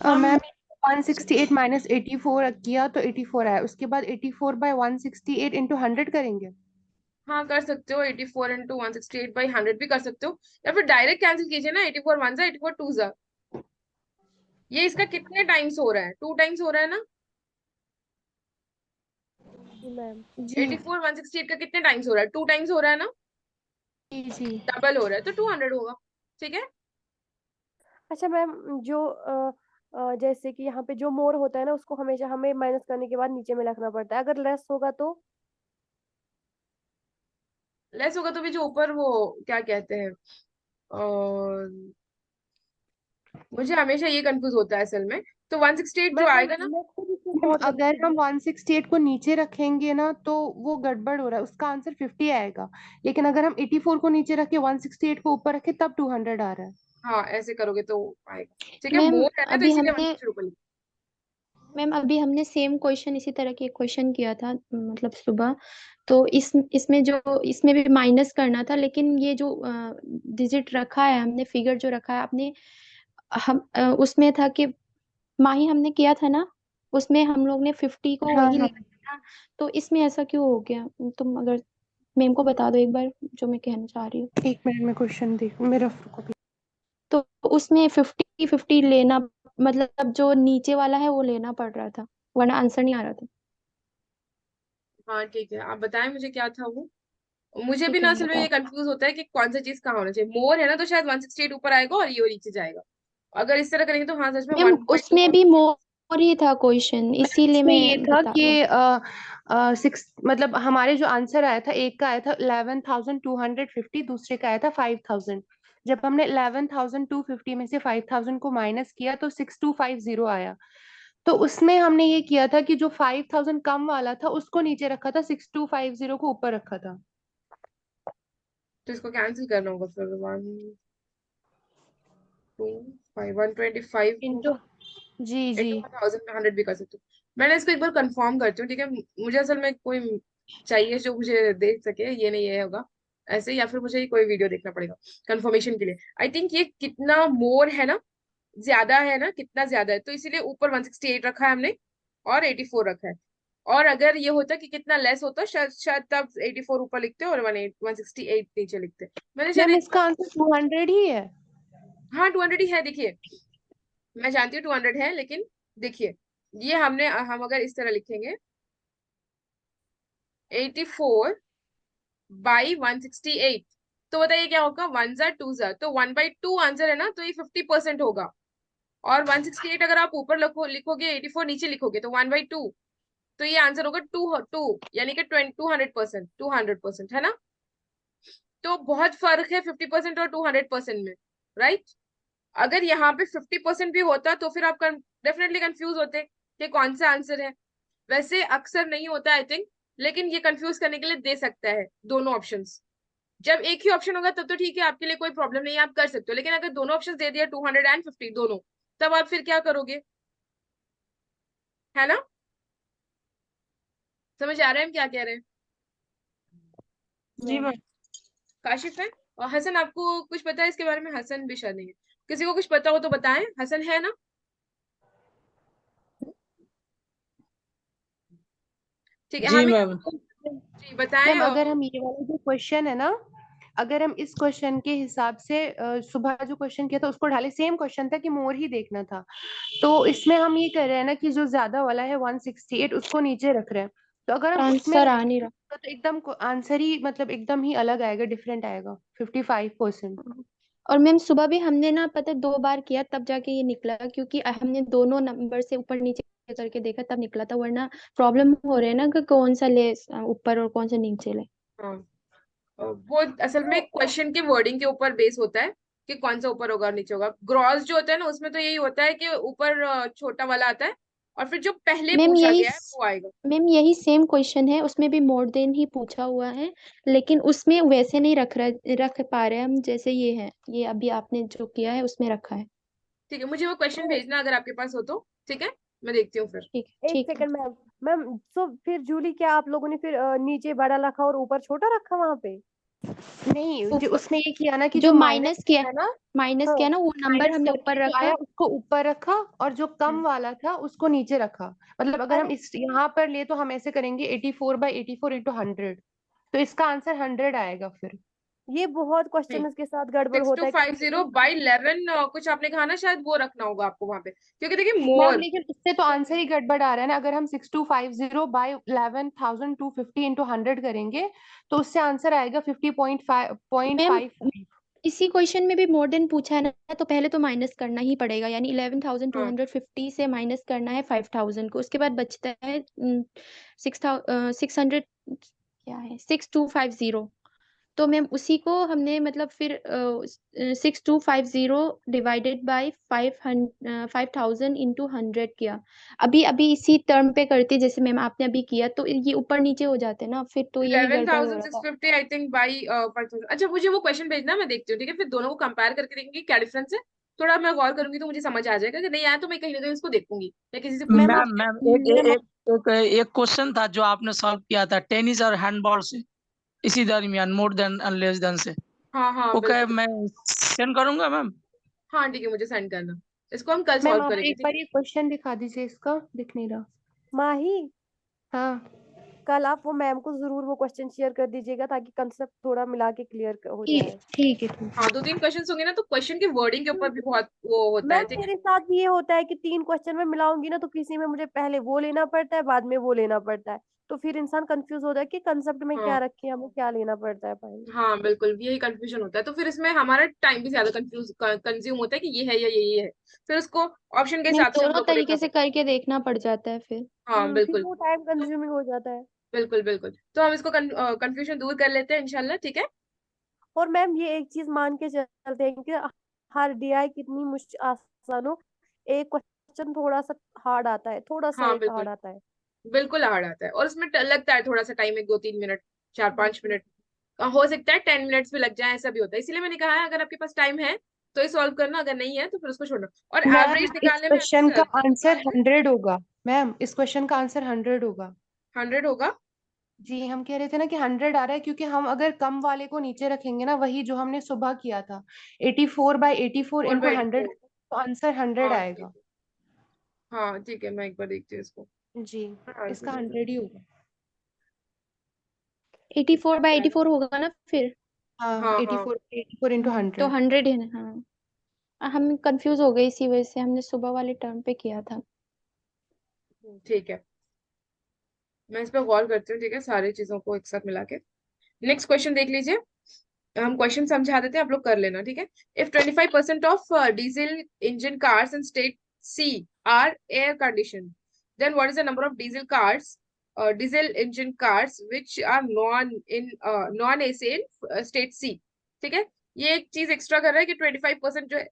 मैम 168 माइनस 84 किया तो 84 आया, उसके बाद 84 बाय 168 इंटू 100 करेंगे। हाँ कर सकते हो, 84 इंटू 168/100 भी कर सकते हो, या फिर डायरेक्ट कैंसिल कीजिए ना, 84 1 जा 84 2 जा, ये इसका कितने टाइम्स हो रहा है, 2 टाइम्स हो रहा है ना, जी मैम, जी 84 168 का कितने टाइम्स हो रहा है, 2 टाइम्स हो रहा है ना, जी। डबल हो रहा है, तो 200 होगा। ठीक है, अच्छा मैम, जो जैसे कि यहाँ पे जो मोर होता है ना, उसको हमेशा हमें माइनस करने के बाद नीचे में रखना पड़ता है, अगर लेस होगा तो? लेस होगा तो भी जो ऊपर वो क्या कहते हैं, मुझे हमेशा ये कंफ्यूज होता है असल में, तो 168 जो आएगा ना, मैं खुद इसको मैम बहुत अगर हम 168 को नीचे रखेंगे ना तो वो गड़बड़ हो रहा है, उसका आंसर 50 आएगा, लेकिन अगर हम 84 को नीचे रखे 168 को ऊपर रखे तब 200 आ रहा है। हाँ ऐसे करोगे तो आएगा। ठीक है, मैम मोर है ना, तो अभी इसीलिए हमने 160 ऊपर लिखा। मैम अभी हमने सेम क्वेश्चन इसी तरह के क्वेश्चन किया था मतलब सुबह, तो इसमें भी माइनस करना था, लेकिन ये जो डिजिट रखा है हमने, फिगर जो रखा है आपने, उसमें था कि माही हमने किया था ना, उसमें हम लोग ने 50 को हाँ वही हाँ, लिया था ना, तो इसमें ऐसा क्यों हो गया? तुम अगर मैम को बता दो एक बार जो मैं कहना चाह रही हूँ। 1 मिनट में क्वेश्चन देख मेरा फोटोकॉपी। तो उसमें 50-50 लेना, मतलब जो नीचे वाला है वो लेना पड़ रहा था, वरना आंसर नहीं आ रहा था। हाँ ठीक है, आप बताएं मुझे क्या था वो। मुझे भी ठीक ना है असल में बता। ये कंफ्यूज होता है कि कौन सा चीज कहाँ होना चाहिए। मोर है ना तो शायद 168 ऊपर आएगा और ये नीचे जाएगा। अगर इस तरह करेंगे तो हाँ सच में मैम 1/2 उसमें भी मोर ही था क्वेश्चन, इसीलिए इसमें ये मैं था बता कि 6 मतलब हमारे जो आंसर आया था, एक का आया था 11,250, दूसरे का आया था 5,000। जब हमने 11,250 में से 5,000 को माइनस किया तो 6,250 आया। तो उसमें हमने ये किया था कि जो 5,000 कम वाला था उसको नीचे रखा था, 6,250 को ऊपर रखा था। तो इसको कैंसिल करना होगा फिर। 125 इनटू, जी जी, इंटू 1,100 भी कर सकते हो। मैंने इसको एक बार कंफर्म करती हूँ, ठीक है। मुझे असल में कोई चाहिए जो मुझे देख सके, ये नहीं ये होगा ऐसे, या फिर मुझे कोई वीडियो देखना पड़ेगा कंफर्मेशन के लिए। आई थिंक ये कितना मोर है ना, ज्यादा है ना, कितना ज्यादा है, तो इसीलिए ऊपर 168 रखा है हमने और 84 रखा है। और अगर ये होता कि कितना लेस होता, शायद शायद तब 84 ऊपर लिखते और 168 नीचे लिखते। मैंने शायद मैम एक इसका आंसर 200 ही है। हाँ 200 ही है, देखिए मैं जानती हूँ 200 है, लेकिन देखिए ये हम अगर इस तरह लिखेंगे 84 बाई 168, तो बताइए क्या होगा। 1 जार 2 जार, तो 1/2 आंसर है ना, तो ये 50% होगा। और 168 अगर आप ऊपर लिखोगे 84 नीचे लिखोगे तो 1/2, तो ये आंसर होगा 2 यानी कि 200%, 200% है ना। तो बहुत फर्क है 50% और 200% में, राइट। अगर यहाँ पे 50% भी होता तो फिर आप डेफिनेटली कंफ्यूज होते कि कौन सा आंसर है। वैसे अक्सर नहीं होता आई थिंक, लेकिन ये कंफ्यूज करने के लिए दे सकता है दोनों ऑप्शंस। जब एक ही ऑप्शन होगा तब तो ठीक है, आपके लिए कोई प्रॉब्लम नहीं है, आप कर सकते हो। लेकिन अगर दोनों ऑप्शन दे दिया 250 दोनों, तब आप फिर क्या करोगे, है ना। समझ आ रहा है हम क्या कह रहे हैं। जी मैम। काशिफ है और हसन, आपको कुछ पता है इसके बारे में? हसन भी शायद नहीं है। किसी को कुछ पता हो तो बताएं। हसन है ना? ठीक है, जी हमें मैम। जी बताएं। मैम अगर हम ये वाला जो क्वेश्चन है ना, अगर हम इस क्वेश्चन के हिसाब से सुबह जो क्वेश्चन किया था उसको ढाले, सेम क्वेश्चन था कि मोर ही देखना था, तो इसमें हम ये कर रहे हैं ना कि जो ज्यादा वाला है 168 उसको नीचे रख रहे हैं। तो अगर हम उसमें आंसर आ नहीं रखेंगे रहा। तो एकदम आंसर ही मतलब एकदम ही अलग आएगा, डिफरेंट आएगा 55%। और मैम सुबह भी हमने ना पता है 2 बार किया तब जाके ये निकला, क्योंकि हमने दोनों नंबर से ऊपर नीचे करके देखा तब निकला था, वरना प्रॉब्लम हो रहा है ना कि कौन सा ले ऊपर और कौन सा नीचे ले। हाँ, वो असल में क्वेश्चन के वर्डिंग के ऊपर बेस होता है कि कौन सा ऊपर होगा और नीचे होगा। ग्रॉस जो होता है ना, उसमें तो यही होता है कि ऊपर छोटा वाला आता है और फिर जो पहले मैम पूछा यही गया है वो आएगा। मैम यही सेम क्वेश्चन है, उसमें भी मोर देन ही पूछा हुआ है, लेकिन उसमें वैसे नहीं रख पा रहे हम जैसे ये है, ये अभी आपने जो किया है उसमें रखा है। ठीक है, मुझे वो क्वेश्चन तो भेजना अगर आपके पास हो तो। ठीक है, मैं देखती हूँ फिर। ठीक एक ठीक है। Second ma'am. मैम तो फिर जूली, क्या आप लोगों ने फिर नीचे बड़ा रखा और ऊपर छोटा रखा वहां पे? नहीं, जो ऊपर उसमें ये किया ना कि जो जो माइनस किया है ना, माइनस हाँ, किया ना, वो नंबर माइनस हमने ऊपर करके जो रखा। आया उसको ऊपर रखा और जो कम हम्म। वाला था उसको नीचे रखा। मतलब अगर हम अरे इस यहाँ पर ले तो हम ऐसे करेंगे 84/84 इंटू 100, तो इसका आंसर 100 आएगा फिर। ये बहुत नहीं, क्वेश्चन के साथ गड़बड़ सिक्स होता टू है फाइव कभी जीरो कभी। बाई 11 कुछ आपने कहा ना, शायद वो रखना होगा आपको वहां पे, क्योंकि देखिए मैम मोर। लेकिन उससे तो आंसर ही गड़बड़ आ रहा है ना। अगर हम 6250/11,250 इंटू 100 करेंगे तो उससे आंसर आएगा मैम 50.55। इसी क्वेश्चन में भी मोर देन पूछा है ना, तो पहले तो माइनस करना ही पड़ेगा, यानी हाँ 11,250 से माइनस करना है 5,000 को, उसके बाद बचता है 600, क्या है 6250। तो मैम उसी को हमने मतलब फिर 6250 डिवाइडेड बाई 5,000 इंटू 100 किया। अभी अभी इसी टर्म पे करते जैसे मैम आपने अभी किया, तो ये ऊपर नीचे हो जाते ना, फिर तो यही इलेवन गड़बड़ हो थाउजेंड रहा सिक्स था। Fifty I think by 5,000। अच्छा मुझे वो क्वेश्चन भेजना, मैं देखती हूँ, ठीक है। फिर दोनों को कंपेयर करके देखेंगे क्या डिफरेंस है। थोड़ा मैं गौर करूंगी तो मुझे समझ आ जाएगा, कि नहीं आया तो मैं कहीं ना कहीं इसको देखूंगी या किसी से पूछ मैम मैम लूंगी। मैम एक मैम एक एक एक क्वेश्चन था जो आपने सॉल्व किया था टेनिस और हैंडबॉल से, इसी दरमियान more than and less than से। हाँ हाँ ओके, बिल्कुल। मैं सेंड करूंगा मैम। हाँ ठीक है, मुझे सेंड करना, इसको हम कल मैम सॉल्व आप करेंगे, एक ठीक बार है। ये क्वेश्चन दिखा दीजिए, इसका दिख नहीं रहा। माही, हाँ कल आप वो मैम को जरूर वो क्वेश्चन शेयर कर दीजिएगा ताकि कंसेप्ट थोड़ा मिला के क्लियर हो ठीक जाए। ठीक है ठीक हाँ है। 2-3 क्वेश्चन होंगे ना, तो क्वेश्चन के वर्डिंग के ऊपर भी बहुत वो होता है, मैम ठीक है। मेरे साथ भी ये होता है कि 3 क्वेश्चन में मिलाऊंगी ना, तो किसी में मुझे पहले वो लेना पड़ता है, बाद में वो लेना पड़ता है, तो फिर इंसान कंफ्यूज होता है कि कंसेप्ट में क्या हाँ रखे, हमें क्या लेना पड़ता है भाई। हाँ बिल्कुल, यही कंफ्यूजन होता है, तो फिर इसमें हमारा टाइम भी ज्यादा कंज्यूम होता है कि ये है या ये है, फिर उसको ऑप्शन के नहीं, हिसाब से हम दोनों लोग को देखना तरीके से पड़ता करके देखना पड़ जाता है फिर। है। हाँ फिर बिल्कुल। वो टाइम तो कंज्यूमिंग हो जाता है। बिल्कुल बिल्कुल, तो हम इसको कंफ्यूजन दूर कर लेते हैं इंशाल्लाह, ठीक है। और मैम ये एक चीज मान के चलते हैं कि हर डीआई कितनी मुश्किल आसान हो, एक क्वेश्चन थोड़ा सा हार्ड आता है, थोड़ा सा हाँ एक बिल्कुल, हार्ड आता है। बिल्कुल हार्ड आता है, और उसमें लगता है थोड़ा सा टाइम, 1 2 3 मिनट, 4 5 मिनट, हो सकता है 10 मिनट्स भी लग जाए, ऐसा भी होता है, इसीलिए मैंने कहा है अगर आपके पास टाइम है तो ये सॉल्व करना, अगर नहीं है तो फिर उसको छोड़ना, और मैम एवरेज इस निकालने में क्वेश्चन का अक्सर जब आंसर निकालते हैं 100 होगा। मैम इस क्वेश्चन का आंसर 100 होगा। 100 होगा। जी हम कह रहे थे ना कि 100 आ रहा है, क्योंकि हम अगर कम वाले को नीचे रखेंगे ना, वही जो हमने सुबह किया था, 84/84 4 इंटू बाई 100, 4। तो आंसर 100 हाँ ठीक आएगा। है। हाँ ठीक है, मैं एक बार देखती हूँ इसको। जी हाँ इसका आंसर 100 ही होगा। 84/84 होगा ना फिर। हाँ हाँ हाँ 84 इंटू तो 100। 100 है ना। हाँ, हम कंफ्यूज हो गए, इसी वजह से हमने सुबह वाले टर्म पे किया था। ठीक है, मैं इस पर गौर करती हूँ, ठीक है, सारी चीजों को एक साथ मिला के। नेक्स्ट क्वेश्चन देख लीजिए, हम क्वेश्चन समझा देते हैं, आप लोग कर लेना, ठीक है। If 25% of diesel engine cars in state C are air condition, then what is the number of diesel cars, diesel engine cars which are non AC in state C, ठीक है। ये एक चीज एक्स्ट्रा कर रहा है कि 25% जो है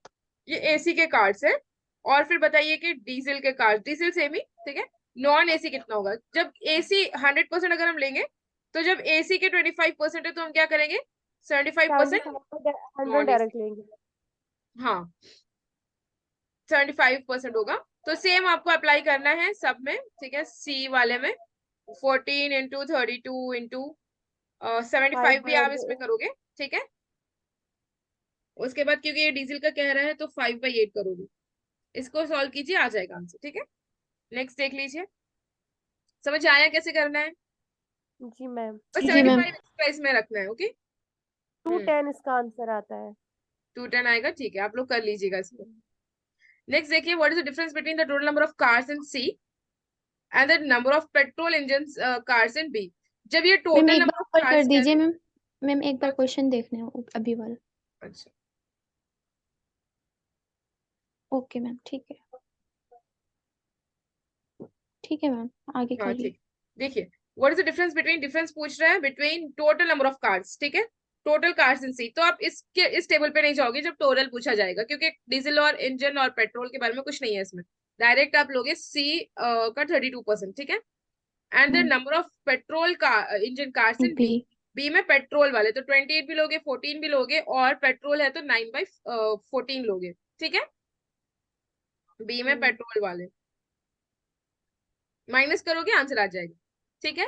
ये एसी के कार्स है, और फिर बताइए कि डीजल के कार्स, डीजल सेम ही, ठीक है। नॉन एसी कितना होगा, जब एसी 100% अगर हम लेंगे, तो जब एसी के 25% है तो हम क्या करेंगे, 75% 75 100 नॉन एसी। डायरेक्ट लेंगे। हाँ 75% होगा, तो सेम आपको अप्लाई करना है सब में, ठीक है। सी वाले में 14 इंटू 32 इंटू 75 भी आप इसमें 5/8। करोगे, ठीक है। उसके बाद क्योंकि ये डीजल का कह रहा है तो 5/8 करोगे, इसको सॉल्व कीजिए, आ जाएगा आंसर, ठीक है। नेक्स्ट देख लीजिए, समझ आया कैसे करना है, जी मैम। बस जी मैम। 75 एक्स्ट्रा इसमें रखना है, ओके। 210 इसका आंसर आता है। 210 आएगा, ठीक है, आप लोग कर लीजिएगा इसको। नेक्स्ट देखिए, what is the difference between the total number of cars in C and the number of petrol engine cars in B. जब ये मैम टोटल एक नंबर बार ऑफ ऊपर कर कार्स कह रहे दीजिए हैं। मैम। मैम एक बार क्वेश्चन देखने हो अभी वाला। अच्छा ओके मैम, ठीक है। ठीक है मैम, आगे हाँ करिए। ठीक, देखिए what is the difference between, difference पूछ रहा है between total number of cars, ठीक है, टोटल कार्स इन सी। तो आप इसके इस टेबल पे नहीं जाओगे जब टोटल पूछा जाएगा, क्योंकि डीजल और इंजन और पेट्रोल के बारे में कुछ नहीं है इसमें, डायरेक्ट आप लोगे सी का 32%, ठीक है। And the number of petrol का engine cars in B. B, B में पेट्रोल वाले तो 28 भी लोगे, 14 भी लोगे, और पेट्रोल है तो 9/14 लोगे, ठीक है। बी में पेट्रोल वाले माइनस करोगे आंसर आ जाएगा, ठीक है।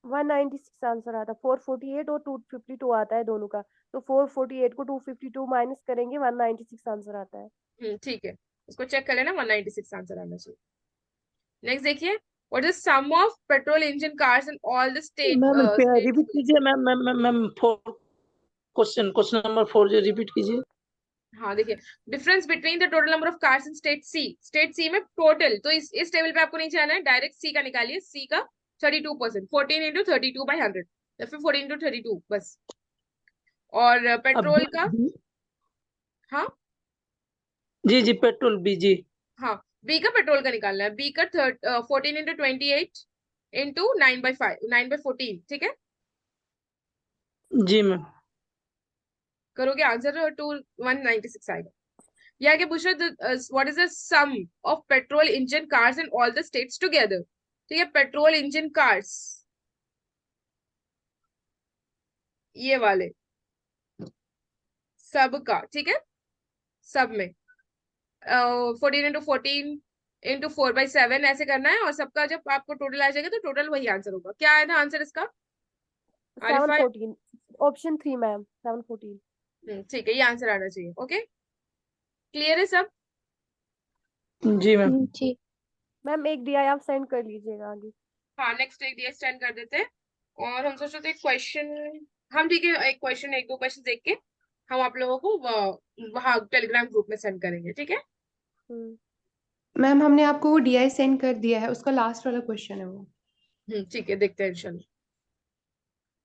196 आंसर आता है, 448 और 252 आता है दोनों का, तो 448 को 252 माइनस करेंगे, 196 आंसर आता है। ठीक है, उसको चेक कर लेना, 196 आंसर आना चाहिए। नेक्स्ट देखिए, what is sum of petrol engine cars in all the ma'am states. Repeat कीजिए, ma'am ma'am ma'am ma'am 4, question number 4 जो रिपीट कीजिए। हाँ देखिए, difference between the total number of cars in state C में टोटल, तो इस टेबल पे आपको नहीं जाना है, डायरेक्ट सी का निकालिए, सी का 32%, 14 इंटू 32/100, या फिर 14 इंटू 32 बस। और अब पेट्रोल का, हाँ जी जी पेट्रोल बी जी। हाँ, बी का पेट्रोल का निकालना है, बी का 14 इंटू 28 इंटू 9/5 9/14, ठीक है। जी मैम। करोगे आंसर टू 196 आएगा। या आगे पूछ रहे what is the sum of petrol engine cars in all the states together, ठीक है। पेट्रोल इंजन कार्स ये वाले सब का, ठीक है, सब में 14 इंटू 14 इंटू 4/7 ऐसे करना है, और सबका जब आपको टोटल आ जाएगा तो टोटल वही आंसर होगा। क्या आया था आंसर इसका? आरिफा? 714 option 3 ma'am 714। ठीक है, ये आंसर आना चाहिए। ओके, क्लियर है सब? जी मैम। जी। मैम एक DI आप सेंड कर लीजिएगा आगे। हाँ, नेक्स्ट एक दिया स्टैंड कर देते हैं, और हम सोच रहे थे क्वेश्चन, हम ठीक है एक क्वेश्चन, एक दो क्वेश्चन देख के हम आप लोगों को वहाँ टेलीग्राम ग्रुप में सेंड करेंगे, ठीक है? मैम हमने आपको वो DI सेंड कर दिया है, उसका लास्ट वाला क्वेश्चन है वो। ठीक है, देखते हैं इंशाल्लाह।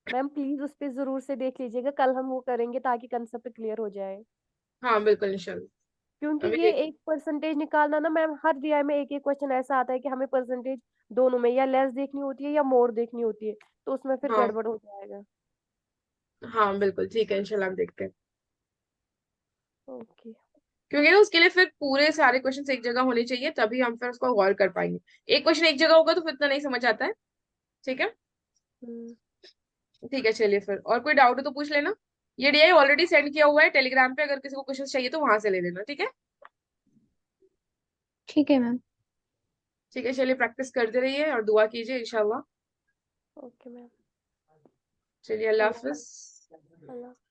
मैम प्लीज उस पे जरूर से देख लीजिएगा, कल हम वो करेंगे ताकि कंसेप्ट क्लियर हो जाए, हाँ बिल्कुल इंशाल्लाह। क्योंकि अभी ये देख, एक परसेंटेज निकालना ना मैम, हर DI में एक एक क्वेश्चन ऐसा आता है कि हमें परसेंटेज दोनों में या लेस देखनी होती है या मोर देखनी होती है, तो उसमें फिर हाँ गड़बड़ हो जाएगा। हाँ बिल्कुल ठीक है, इंशाल्लाह हम देखते हैं, ओके क्योंकि ना उसके लिए फिर पूरे सारे क्वेश्चन एक जगह होने चाहिए, तभी हम फिर उसको गौर कर पाएंगे। एक क्वेश्चन एक जगह होगा तो फिर इतना नहीं समझ आता है। ठीक है, ठीक है, चलिए फिर और कोई डाउट हो तो पूछ लेना। ये DI ऑलरेडी सेंड किया हुआ है टेलीग्राम पे, अगर किसी को क्वेश्चन चाहिए तो वहां से ले लेना, ठीक है? ठीक है मैम। ठीक है, चलिए प्रैक्टिस करते रहिए और दुआ कीजिए इंशाल्लाह। Okay ma'am. चलिए, अल्लाह हाफिज। अल्लाह